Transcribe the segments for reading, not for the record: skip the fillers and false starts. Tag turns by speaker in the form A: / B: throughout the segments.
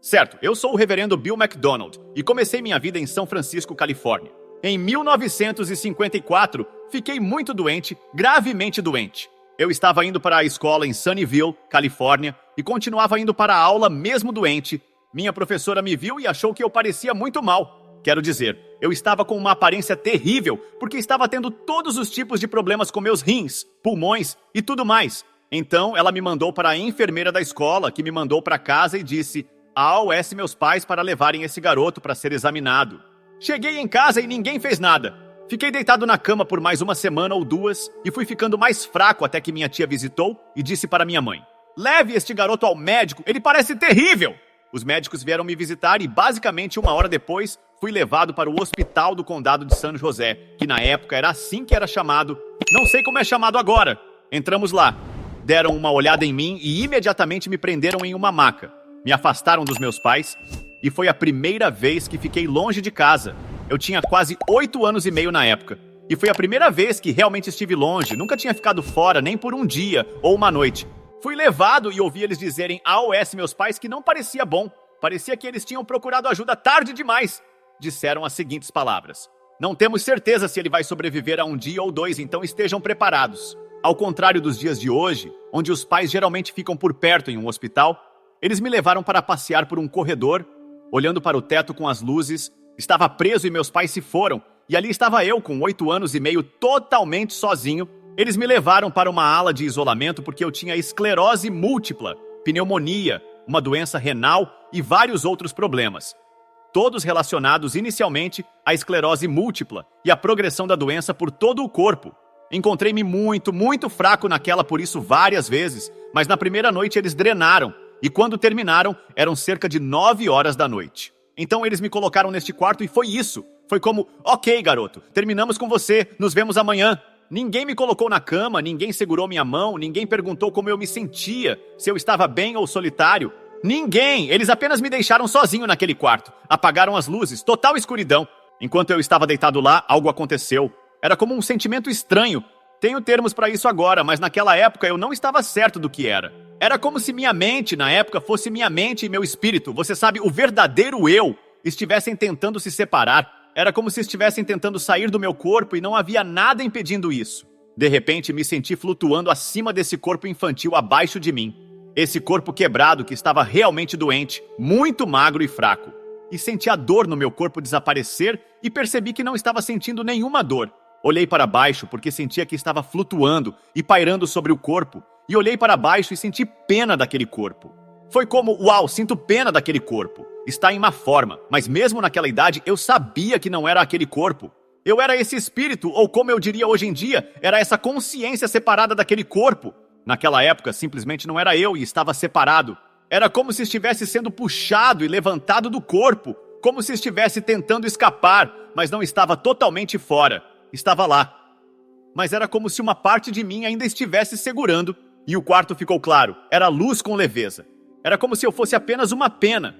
A: Certo, eu sou o reverendo Bill McDonald e comecei minha vida em São Francisco, Califórnia. Em 1954, fiquei muito doente, gravemente doente. Eu estava indo para a escola em Sunnyvale, Califórnia, e continuava indo para a aula mesmo doente. Minha professora me viu e achou que eu parecia muito mal. Quero dizer, eu estava com uma aparência terrível, porque estava tendo todos os tipos de problemas com meus rins, pulmões e tudo mais. Então, ela me mandou para a enfermeira da escola, que me mandou para casa e disse: AOS meus pais para levarem esse garoto para ser examinado. Cheguei em casa e ninguém fez nada. Fiquei deitado na cama por mais uma semana ou duas e fui ficando mais fraco até que minha tia visitou e disse para minha mãe: leve este garoto ao médico, ele parece terrível! Os médicos vieram me visitar e basicamente uma hora depois fui levado para o hospital do condado de San José, que na época era assim que era chamado. Não sei como é chamado agora. Entramos lá. Deram uma olhada em mim e imediatamente me prenderam em uma maca. Me afastaram dos meus pais e foi a primeira vez que fiquei longe de casa. Eu tinha quase 8 anos e meio na época. E foi a primeira vez que realmente estive longe, nunca tinha ficado fora nem por um dia ou uma noite. Fui levado e ouvi eles dizerem AOS meus pais que não parecia bom. Parecia que eles tinham procurado ajuda tarde demais. Disseram as seguintes palavras: não temos certeza se ele vai sobreviver a um dia ou dois, então estejam preparados. Ao contrário dos dias de hoje, onde os pais geralmente ficam por perto em um hospital, eles me levaram para passear por um corredor, olhando para o teto com as luzes. Estava preso e meus pais se foram, e ali estava eu com 8 anos e meio totalmente sozinho. Eles me levaram para uma ala de isolamento porque eu tinha esclerose múltipla, pneumonia, uma doença renal e vários outros problemas. Todos relacionados inicialmente à esclerose múltipla e à progressão da doença por todo o corpo. Encontrei-me muito fraco naquela por isso várias vezes, mas na primeira noite eles drenaram, e quando terminaram, eram cerca de 9 horas da noite. Então eles me colocaram neste quarto e foi isso. Foi como: ok, garoto, terminamos com você, nos vemos amanhã. Ninguém me colocou na cama, ninguém segurou minha mão, ninguém perguntou como eu me sentia, se eu estava bem ou solitário. Ninguém! Eles apenas me deixaram sozinho naquele quarto. Apagaram as luzes, total escuridão. Enquanto eu estava deitado lá, algo aconteceu. Era como um sentimento estranho. Tenho termos para isso agora, mas naquela época eu não estava certo do que era. Era como se minha mente, na época, fosse minha mente e meu espírito, você sabe, o verdadeiro eu, estivessem tentando se separar. Era como se estivessem tentando sair do meu corpo e não havia nada impedindo isso. De repente, me senti flutuando acima desse corpo infantil abaixo de mim. Esse corpo quebrado que estava realmente doente, muito magro e fraco. E senti a dor no meu corpo desaparecer e percebi que não estava sentindo nenhuma dor. Olhei para baixo porque sentia que estava flutuando e pairando sobre o corpo. E olhei para baixo e senti pena daquele corpo. Foi como: uau, sinto pena daquele corpo. Está em má forma, mas mesmo naquela idade eu sabia que não era aquele corpo. Eu era esse espírito, ou como eu diria hoje em dia, era essa consciência separada daquele corpo. Naquela época, simplesmente não era eu e estava separado. Era como se estivesse sendo puxado e levantado do corpo, como se estivesse tentando escapar, mas não estava totalmente fora. Estava lá. Mas era como se uma parte de mim ainda estivesse segurando, e o quarto ficou claro, era luz com leveza. Era como se eu fosse apenas uma pena.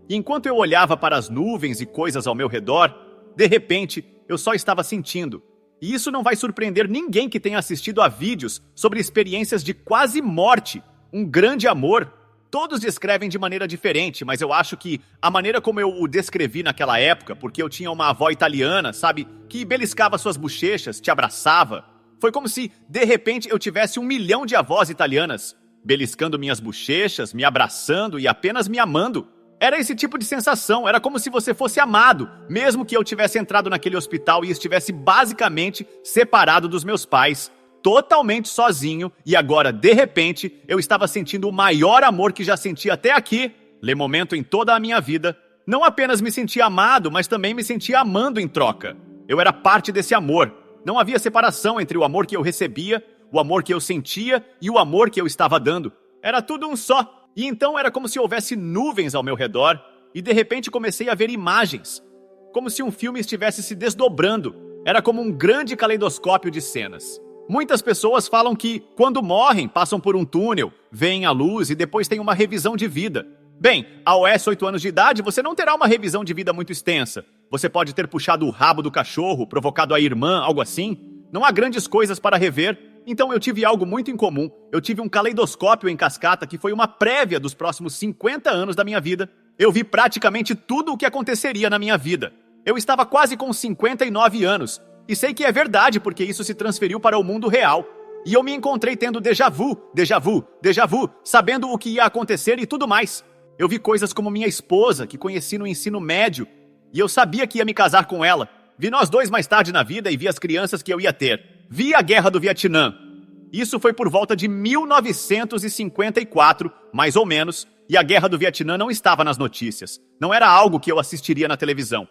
A: E enquanto eu olhava para as nuvens e coisas ao meu redor, de repente, eu só estava sentindo. E isso não vai surpreender ninguém que tenha assistido a vídeos sobre experiências de quase morte, um grande amor. Todos descrevem de maneira diferente, mas eu acho que a maneira como eu o descrevi naquela época, porque eu tinha uma avó italiana, sabe, que beliscava suas bochechas, te abraçava. Foi como se, de repente, eu tivesse 1 milhão de avós italianas, beliscando minhas bochechas, me abraçando e apenas me amando. Era esse tipo de sensação, era como se você fosse amado, mesmo que eu tivesse entrado naquele hospital e estivesse basicamente separado dos meus pais, totalmente sozinho, e agora, de repente, eu estava sentindo o maior amor que já senti até aqui, le momento em toda a minha vida. Não apenas me sentia amado, mas também me sentia amando em troca. Eu era parte desse amor. Não havia separação entre o amor que eu recebia, o amor que eu sentia e o amor que eu estava dando. Era tudo um só. E então era como se houvesse nuvens ao meu redor, e de repente comecei a ver imagens. Como se um filme estivesse se desdobrando. Era como um grande caleidoscópio de cenas. Muitas pessoas falam que, quando morrem, passam por um túnel, veem a luz e depois têm uma revisão de vida. Bem, aos 8 anos de idade, você não terá uma revisão de vida muito extensa. Você pode ter puxado o rabo do cachorro, provocado a irmã, algo assim. Não há grandes coisas para rever. Então eu tive algo muito incomum. Eu tive um caleidoscópio em cascata que foi uma prévia dos próximos 50 anos da minha vida. Eu vi praticamente tudo o que aconteceria na minha vida. Eu estava quase com 59 anos, e sei que é verdade porque isso se transferiu para o mundo real. E eu me encontrei tendo déjà vu, déjà vu, déjà vu, sabendo o que ia acontecer e tudo mais. Eu vi coisas como minha esposa, que conheci no ensino médio, e eu sabia que ia me casar com ela. Vi nós dois mais tarde na vida e vi as crianças que eu ia ter. Vi a Guerra do Vietnã. Isso foi por volta de 1954, mais ou menos, e a Guerra do Vietnã não estava nas notícias. Não era algo que eu assistiria na televisão.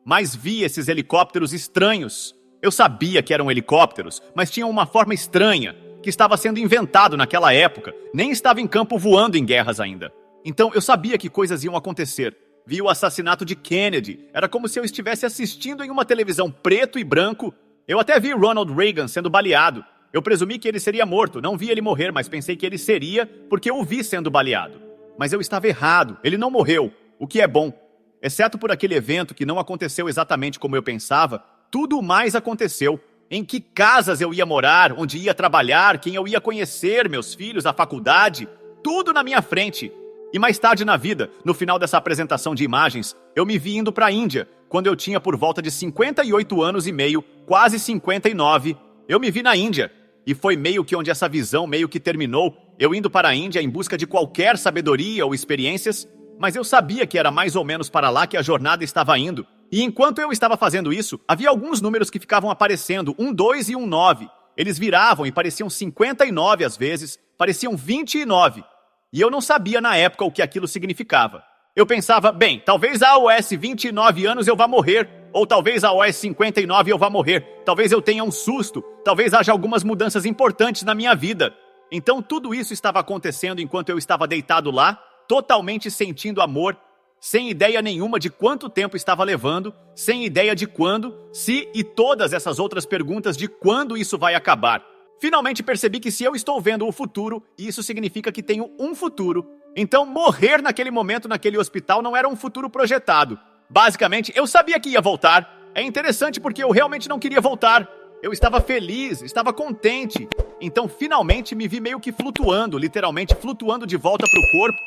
A: Mas vi esses helicópteros estranhos. Eu sabia que eram helicópteros, mas tinham uma forma estranha, que estava sendo inventado naquela época. Nem estava em campo voando em guerras ainda. Então eu sabia que coisas iam acontecer. Vi o assassinato de Kennedy. Era como se eu estivesse assistindo em uma televisão preto e branco. Eu até vi Ronald Reagan sendo baleado. Eu presumi que ele seria morto. Não vi ele morrer, mas pensei que ele seria porque eu o vi sendo baleado. Mas eu estava errado. Ele não morreu, o que é bom. Exceto por aquele evento que não aconteceu exatamente como eu pensava, tudo mais aconteceu. Em que casas eu ia morar, onde ia trabalhar, quem eu ia conhecer, meus filhos, a faculdade, tudo na minha frente. E mais tarde na vida, no final dessa apresentação de imagens, eu me vi indo para a Índia, quando eu tinha por volta de 58 anos e meio, quase 59. Eu me vi na Índia. E foi meio que onde essa visão meio que terminou, eu indo para a Índia em busca de qualquer sabedoria ou experiências, mas eu sabia que era mais ou menos para lá que a jornada estava indo. E enquanto eu estava fazendo isso, havia alguns números que ficavam aparecendo, 2 e 9. Eles viravam e pareciam 59 às vezes, pareciam 29. E eu não sabia na época o que aquilo significava. Eu pensava, bem, talvez a OS 29 anos eu vá morrer, ou talvez a OS 59 eu vá morrer, talvez eu tenha um susto, talvez haja algumas mudanças importantes na minha vida. Então tudo isso estava acontecendo enquanto eu estava deitado lá, totalmente sentindo amor, sem ideia nenhuma de quanto tempo estava levando, sem ideia de quando, se e todas essas outras perguntas de quando isso vai acabar. Finalmente percebi que se eu estou vendo o futuro, isso significa que tenho um futuro. Então morrer naquele momento naquele hospital não era um futuro projetado. Basicamente, eu sabia que ia voltar. É interessante porque eu realmente não queria voltar. Eu estava feliz, estava contente. Então finalmente me vi meio que flutuando, literalmente flutuando de volta para o corpo.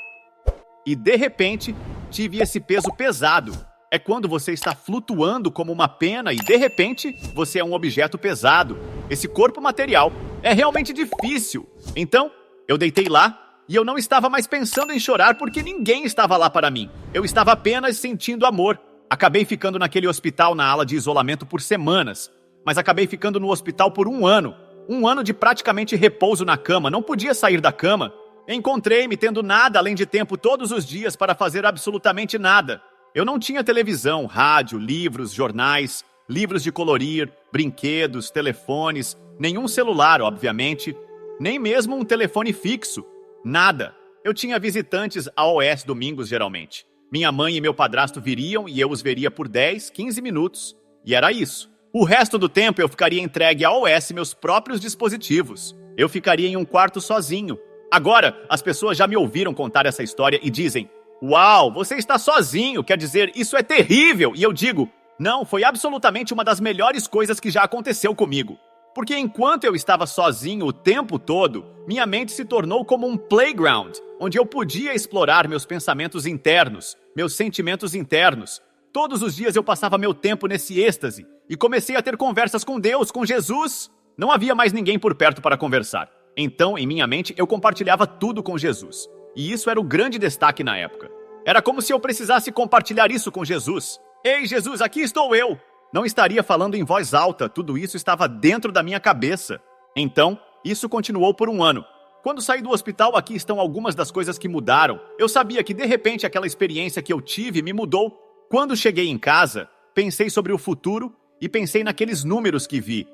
A: E de repente, tive esse peso pesado. É quando você está flutuando como uma pena e de repente, você é um objeto pesado. Esse corpo material é realmente difícil. Então, eu deitei lá e eu não estava mais pensando em chorar porque ninguém estava lá para mim. Eu estava apenas sentindo amor. Acabei ficando naquele hospital na ala de isolamento por semanas, mas acabei ficando no hospital por 1 ano. 1 ano de praticamente repouso na cama, não podia sair da cama. Encontrei-me tendo nada além de tempo todos os dias para fazer absolutamente nada. Eu não tinha televisão, rádio, livros, jornais, livros de colorir, brinquedos, telefones, nenhum celular, obviamente, nem mesmo um telefone fixo. Nada. Eu tinha visitantes AOS domingos, geralmente. Minha mãe e meu padrasto viriam e eu os veria por 10, 15 minutos. E era isso. O resto do tempo eu ficaria entregue a AOS meus próprios dispositivos. Eu ficaria em um quarto sozinho. Agora, as pessoas já me ouviram contar essa história e dizem: "Uau, você está sozinho, quer dizer, isso é terrível!" E eu digo: não, foi absolutamente uma das melhores coisas que já aconteceu comigo. Porque enquanto eu estava sozinho o tempo todo, minha mente se tornou como um playground, onde eu podia explorar meus pensamentos internos, meus sentimentos internos. Todos os dias eu passava meu tempo nesse êxtase e comecei a ter conversas com Deus, com Jesus. Não havia mais ninguém por perto para conversar. Então, em minha mente, eu compartilhava tudo com Jesus. E isso era o grande destaque na época. Era como se eu precisasse compartilhar isso com Jesus. Ei, Jesus, aqui estou eu! Não estaria falando em voz alta, tudo isso estava dentro da minha cabeça. Então, isso continuou por 1 ano. Quando saí do hospital, aqui estão algumas das coisas que mudaram. Eu sabia que, de repente, aquela experiência que eu tive me mudou. Quando cheguei em casa, pensei sobre o futuro e pensei naqueles números que vi.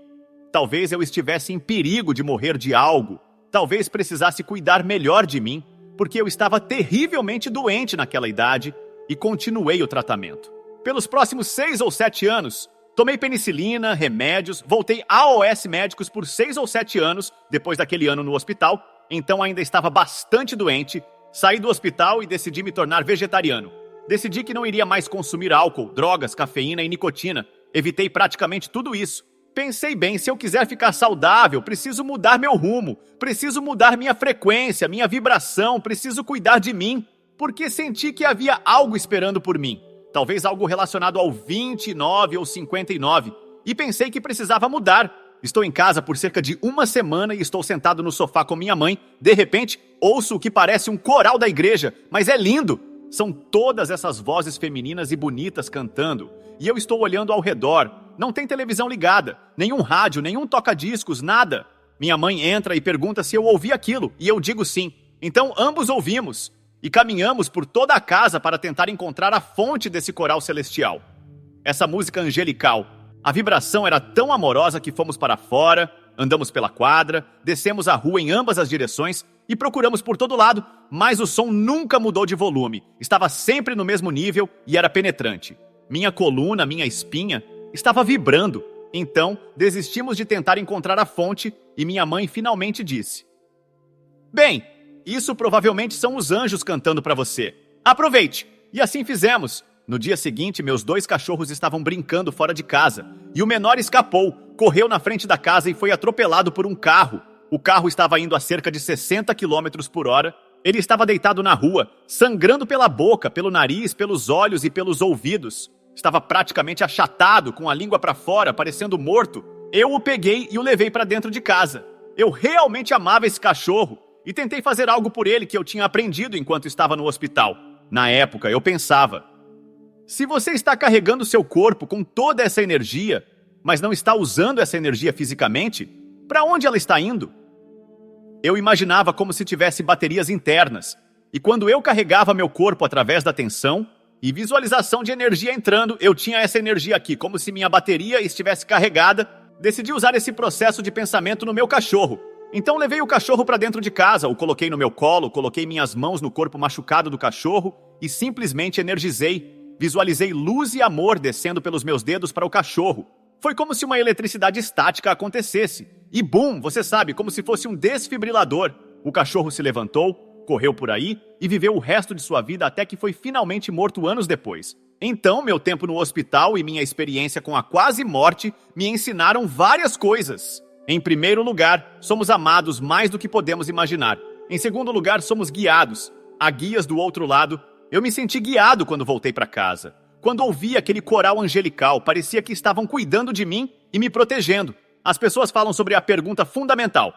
A: Talvez eu estivesse em perigo de morrer de algo. Talvez precisasse cuidar melhor de mim, porque eu estava terrivelmente doente naquela idade e continuei o tratamento. Pelos próximos 6 ou 7 anos, tomei penicilina, remédios, voltei a AOS médicos por 6 ou 7 anos, depois daquele ano no hospital, então ainda estava bastante doente, saí do hospital e decidi me tornar vegetariano. Decidi que não iria mais consumir álcool, drogas, cafeína e nicotina. Evitei praticamente tudo isso. Pensei bem, se eu quiser ficar saudável, preciso mudar meu rumo, preciso mudar minha frequência, minha vibração, preciso cuidar de mim. porque senti que havia algo esperando por mim. Talvez algo relacionado ao 29 ou 59, e pensei que precisava mudar. Estou em casa por cerca de uma semana e estou sentado no sofá com minha mãe. De repente, ouço o que parece um coral da igreja, mas é lindo. São todas essas vozes femininas e bonitas cantando, e eu estou olhando ao redor. Não tem televisão ligada, nenhum rádio, nenhum toca-discos, nada. Minha mãe entra e pergunta se eu ouvi aquilo, e eu digo sim. Então ambos ouvimos, e caminhamos por toda a casa para tentar encontrar a fonte desse coral celestial. Essa música angelical. A vibração era tão amorosa que fomos para fora, andamos pela quadra, descemos a rua em ambas as direções e procuramos por todo lado, mas o som nunca mudou de volume. Estava sempre no mesmo nível e era penetrante. Minha coluna, minha espinha, estava vibrando. Então, desistimos de tentar encontrar a fonte e minha mãe finalmente disse: "Bem, isso provavelmente são os anjos cantando para você. Aproveite!" E assim fizemos. No dia seguinte, meus 2 cachorros estavam brincando fora de casa, e o menor escapou, correu na frente da casa e foi atropelado por um carro. O carro estava indo a cerca de 60 km por hora. Ele estava deitado na rua, sangrando pela boca, pelo nariz, pelos olhos e pelos ouvidos. Estava praticamente achatado, com a língua para fora, parecendo morto. Eu o peguei e o levei para dentro de casa. Eu realmente amava esse cachorro e tentei fazer algo por ele que eu tinha aprendido enquanto estava no hospital. Na época, eu pensava: se você está carregando seu corpo com toda essa energia, mas não está usando essa energia fisicamente, para onde ela está indo? Eu imaginava como se tivesse baterias internas, e quando eu carregava meu corpo através da tensão e visualização de energia entrando, eu tinha essa energia aqui, como se minha bateria estivesse carregada. Decidi usar esse processo de pensamento no meu cachorro. Então levei o cachorro para dentro de casa, o coloquei no meu colo, coloquei minhas mãos no corpo machucado do cachorro e simplesmente energizei. Visualizei luz e amor descendo pelos meus dedos para o cachorro. Foi como se uma eletricidade estática acontecesse. E bum, você sabe, como se fosse um desfibrilador. O cachorro se levantou, correu por aí e viveu o resto de sua vida até que foi finalmente morto anos depois. Então, meu tempo no hospital e minha experiência com a quase morte me ensinaram várias coisas. Em primeiro lugar, somos amados mais do que podemos imaginar. Em segundo lugar, somos guiados. Há guias do outro lado. Eu me senti guiado quando voltei para casa. Quando ouvi aquele coral angelical, parecia que estavam cuidando de mim e me protegendo. As pessoas falam sobre a pergunta fundamental: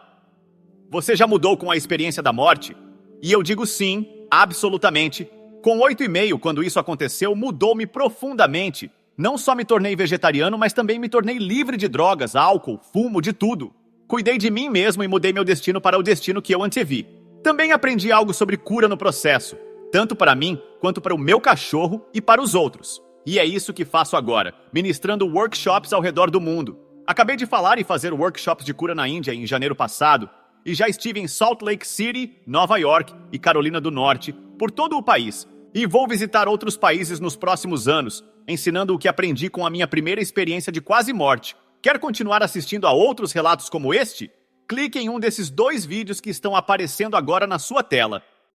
A: você já mudou com a experiência da morte? E eu digo sim, absolutamente. Com 8,5, quando isso aconteceu, mudou-me profundamente. Não só me tornei vegetariano, mas também me tornei livre de drogas, álcool, fumo, de tudo. Cuidei de mim mesmo e mudei meu destino para o destino que eu antevi. Também aprendi algo sobre cura no processo, tanto para mim, quanto para o meu cachorro e para os outros. E é isso que faço agora, ministrando workshops ao redor do mundo. Acabei de falar e fazer workshops de cura na Índia em janeiro passado, e já estive em Salt Lake City, Nova York e Carolina do Norte, por todo o país. E vou visitar outros países nos próximos anos, ensinando o que aprendi com a minha primeira experiência de quase morte. Quer continuar assistindo a outros relatos como este? Clique em um desses 2 vídeos que estão aparecendo agora na sua tela.